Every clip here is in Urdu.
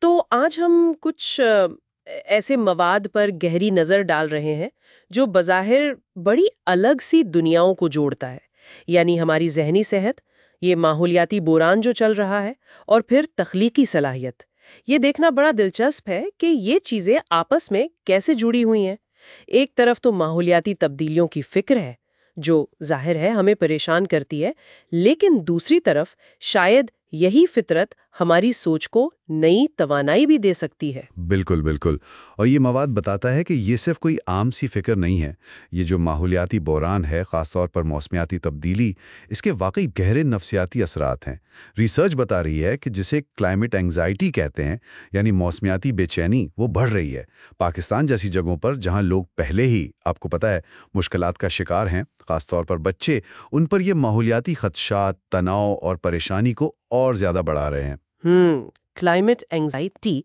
تو آج ہم کچھ ایسے مواد پر گہری نظر ڈال رہے ہیں جو بظاہر بڑی الگ سی دنیاؤں کو جوڑتا ہے، یعنی ہماری ذہنی صحت، یہ ماحولیاتی بحران جو چل رہا ہے، اور پھر تخلیقی صلاحیت۔ یہ دیکھنا بڑا دلچسپ ہے کہ یہ چیزیں آپس میں کیسے جڑی ہوئی ہیں۔ ایک طرف تو ماحولیاتی تبدیلیوں کی فکر ہے جو ظاہر ہے ہمیں پریشان کرتی ہے، لیکن دوسری طرف شاید یہی فطرت ہماری سوچ کو نئی توانائی بھی دے سکتی ہے۔ بالکل بالکل، اور یہ مواد بتاتا ہے کہ یہ صرف کوئی عام سی فکر نہیں ہے۔ یہ جو ماحولیاتی بحران ہے، خاص طور پر موسمیاتی تبدیلی، اس کے واقعی گہرے نفسیاتی اثرات ہیں۔ ریسرچ بتا رہی ہے کہ جسے کلائمیٹ اینگزائٹی کہتے ہیں، یعنی موسمیاتی بے چینی، وہ بڑھ رہی ہے۔ پاکستان جیسی جگہوں پر جہاں لوگ پہلے ہی، آپ کو پتہ ہے، مشکلات کا شکار ہیں، خاص طور پر بچے، ان پر یہ ماحولیاتی خدشات، تناؤ اور پریشانی کو اور زیادہ بڑھا رہے ہیں۔ کلائمیٹ اینگزائٹی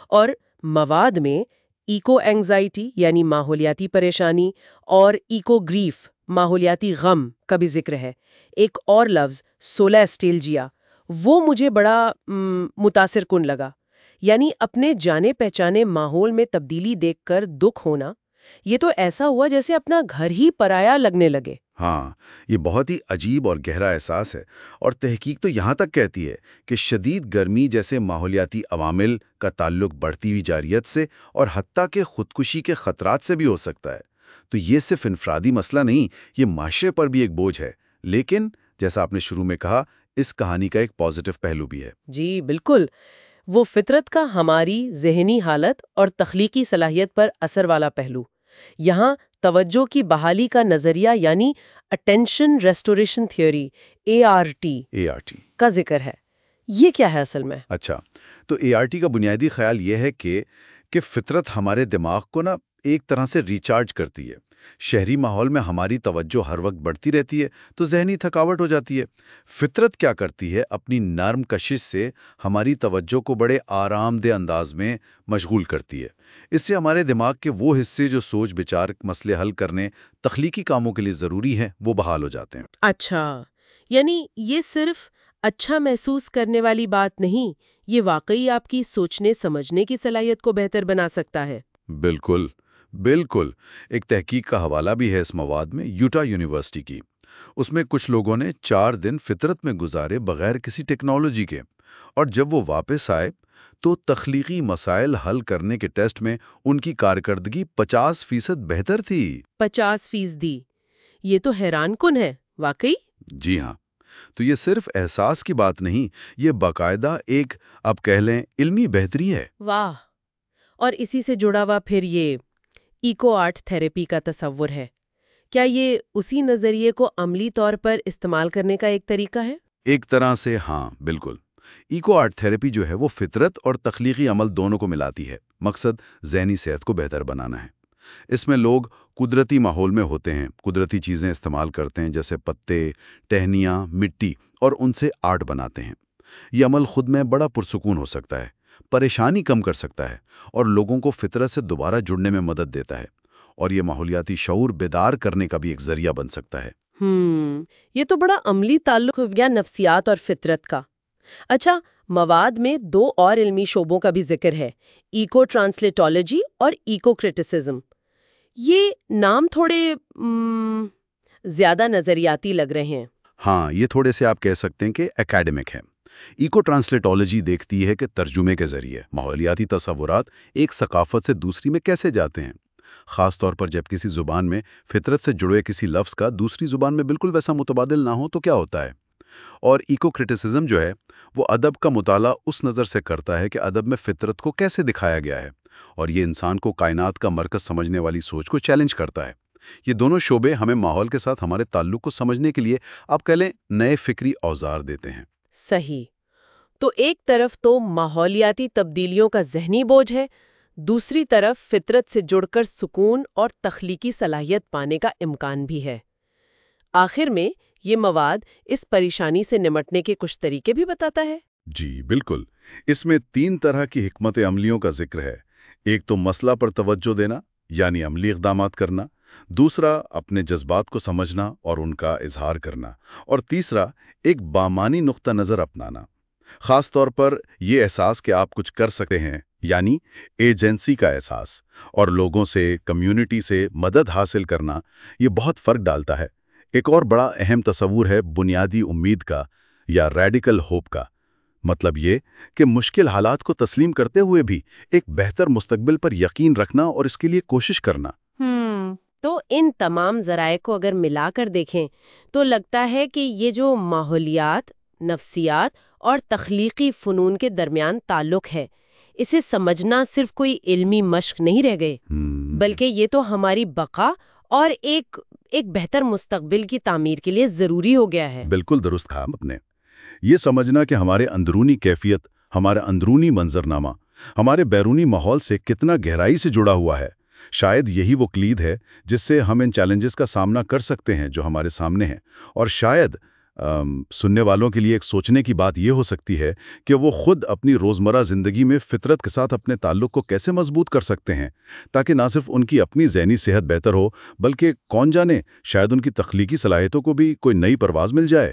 اور مواد میں ایکو اینگزائٹی یعنی ماحولیاتی پریشانی اور ایکو گریف ماحولیاتی غم کا بھی ذکر ہے۔ ایک اور لفظ سولیسٹیلجیا، وہ مجھے بڑا متاثر کن لگا، یعنی اپنے جانے پہچانے ماحول میں تبدیلی دیکھ کر دکھ ہونا۔ یہ تو ایسا ہوا جیسے اپنا گھر ہی پرایا لگنے لگے۔ ہاں، یہ بہت ہی عجیب اور گہرا احساس ہے، اور تحقیق تو یہاں تک کہتی ہے کہ شدید گرمی جیسے ماحولیاتی عوامل کا تعلق بڑھتی ہوئی جارحیت سے اور حتیٰ کہ خودکشی کے خطرات سے بھی ہو سکتا ہے۔ تو یہ صرف انفرادی مسئلہ نہیں، یہ معاشرے پر بھی ایک بوجھ ہے۔ لیکن جیسا آپ نے شروع میں کہا، اس کہانی کا ایک پازیٹیو پہلو بھی ہے۔ جی بالکل، وہ فطرت کا ہماری ذہنی حالت اور تخلیقی صلاحیت پر اثر والا پہلو۔ یہاں توجہ کی بحالی کا نظریہ یعنی اٹینشن ریسٹوریشن تھیوری ART کا ذکر ہے۔ یہ کیا ہے اصل میں؟ اچھا، تو ART کا بنیادی خیال یہ ہے کہ فطرت ہمارے دماغ کو ایک طرح سے ریچارج کرتی ہے۔ شہری ماحول میں ہماری توجہ ہر وقت بڑھتی رہتی ہے تو ذہنی تھکاوٹ ہو جاتی ہے۔ فطرت کیا کرتی ہے؟ اپنی نرم کشش سے ہماری توجہ کو بڑے آرام دہ انداز میں مشغول کرتی ہے۔ اس سے ہمارے دماغ کے وہ حصے جو سوچ بچار، مسئلے حل کرنے، تخلیقی کاموں کے لیے ضروری ہیں، وہ بحال ہو جاتے ہیں۔ اچھا، یعنی یہ صرف اچھا محسوس کرنے والی بات نہیں، یہ واقعی آپ کی سوچنے سمجھنے کی صلاحیت کو بہتر بنا سکتا ہے۔ بالکل بالکل، ایک تحقیق کا حوالہ بھی ہے اس مواد میں، یوٹا یونیورسٹی کی۔ اس میں کچھ لوگوں نے 4 دن فطرت میں گزارے بغیر کسی ٹیکنالوجی کے، اور جب وہ واپس آئے تو تخلیقی مسائل حل کرنے کے ٹیسٹ میں ان کی کارکردگی 50% بہتر تھی۔ 50%؟ یہ تو حیران کن ہے، واقعی۔ جی ہاں، تو یہ صرف احساس کی بات نہیں، یہ باقاعدہ ایک، آپ کہہ لیں، علمی بہتری ہے۔ واہ! اور اسی سے جڑا ہوا پھر یہ ایکو آرٹ تھیراپی کا تصور ہے۔ کیا یہ اسی نظریے کو عملی طور پر استعمال کرنے کا ایک طریقہ ہے؟ ایک طرح سے ہاں، بالکل۔ ایکو آرٹ تھیراپی جو ہے وہ فطرت اور تخلیقی عمل دونوں کو ملاتی ہے۔ مقصد ذہنی صحت کو بہتر بنانا ہے۔ اس میں لوگ قدرتی ماحول میں ہوتے ہیں، قدرتی چیزیں استعمال کرتے ہیں جیسے پتے، ٹہنیاں، مٹی، اور ان سے آرٹ بناتے ہیں۔ یہ عمل خود میں بڑا پرسکون ہو سکتا ہے، پریشانی کم کر سکتا ہے، اور لوگوں کو فطرت سے دوبارہ جڑنے میں مدد دیتا ہے، اور یہ ماحولیاتی شعور بیدار کرنے کا بھی ایک ذریعہ بن سکتا ہے۔ یہ تو بڑا عملی تعلق ہو گیا نفسیات اور فطرت کا۔ اچھا، مواد میں 2 اور علمی شعبوں کا بھی ذکر ہے، ایکو ٹرانسلیٹولوجی اور ایکو کرٹیسزم۔ یہ نام تھوڑے زیادہ نظریاتی لگ رہے ہیں۔ ہاں، یہ تھوڑے سے آپ کہہ سکتے ہیں کہ اکیڈمک ہے۔ ایکو ٹرانسلیٹولوجی دیکھتی ہے کہ ترجمے کے ذریعے ماحولیاتی تصورات ایک ثقافت سے دوسری میں کیسے جاتے ہیں، خاص طور پر جب کسی زبان میں فطرت سے جڑے کسی لفظ کا دوسری زبان میں بالکل ویسا متبادل نہ ہو تو کیا ہوتا ہے۔ اور ایکو کرٹیسزم جو ہے وہ ادب کا مطالعہ اس نظر سے کرتا ہے کہ ادب میں فطرت کو کیسے دکھایا گیا ہے، اور یہ انسان کو کائنات کا مرکز سمجھنے والی سوچ کو چیلنج کرتا ہے۔ یہ دونوں شعبے ہمیں ماحول کے ساتھ ہمارے تعلق کو سمجھنے کے لیے، آپ کہہ لیں، نئے فکری اوزار دیتے ہیں۔ صحیح۔ تو ایک طرف تو ماحولیاتی تبدیلیوں کا ذہنی بوجھ ہے، دوسری طرف فطرت سے جڑ کر سکون اور تخلیقی صلاحیت پانے کا امکان بھی ہے۔ آخر میں یہ مواد اس پریشانی سے نمٹنے کے کچھ طریقے بھی بتاتا ہے۔ جی بالکل، اس میں 3 طرح کی حکمت عملیوں کا ذکر ہے۔ ایک تو مسئلہ پر توجہ دینا، یعنی عملی اقدامات کرنا، دوسرا اپنے جذبات کو سمجھنا اور ان کا اظہار کرنا، اور تیسرا ایک بامانی نقطہ نظر اپنانا۔ خاص طور پر یہ احساس کہ آپ کچھ کر سکتے ہیں، یعنی ایجنسی کا احساس، اور لوگوں سے، کمیونٹی سے مدد حاصل کرنا، یہ بہت فرق ڈالتا ہے۔ ایک اور بڑا اہم تصور ہے بنیادی امید کا یا ریڈیکل ہوپ کا۔ مطلب یہ کہ مشکل حالات کو تسلیم کرتے ہوئے بھی ایک بہتر مستقبل پر یقین رکھنا اور اس کے لیے کوشش کرنا۔ تو ان تمام ذرائع کو اگر ملا کر دیکھیں تو لگتا ہے کہ یہ جو ماحولیات، نفسیات اور تخلیقی فنون کے درمیان تعلق ہے، اسے سمجھنا صرف کوئی علمی مشق نہیں رہ گئے، بلکہ یہ تو ہماری بقا اور ایک بہتر مستقبل کی تعمیر کے لیے ضروری ہو گیا ہے۔ بالکل درست کہا آپ نے۔ یہ سمجھنا کہ ہمارے اندرونی کیفیت، ہمارا اندرونی منظرنامہ، ہمارے بیرونی ماحول سے کتنا گہرائی سے جڑا ہوا ہے، شاید یہی وہ کلید ہے جس سے ہم ان چیلنجز کا سامنا کر سکتے ہیں جو ہمارے سامنے ہیں۔ اور شاید سننے والوں کے لیے ایک سوچنے کی بات یہ ہو سکتی ہے کہ وہ خود اپنی روزمرہ زندگی میں فطرت کے ساتھ اپنے تعلق کو کیسے مضبوط کر سکتے ہیں، تاکہ نہ صرف ان کی اپنی ذہنی صحت بہتر ہو، بلکہ کون جانے شاید ان کی تخلیقی صلاحیتوں کو بھی کوئی نئی پرواز مل جائے۔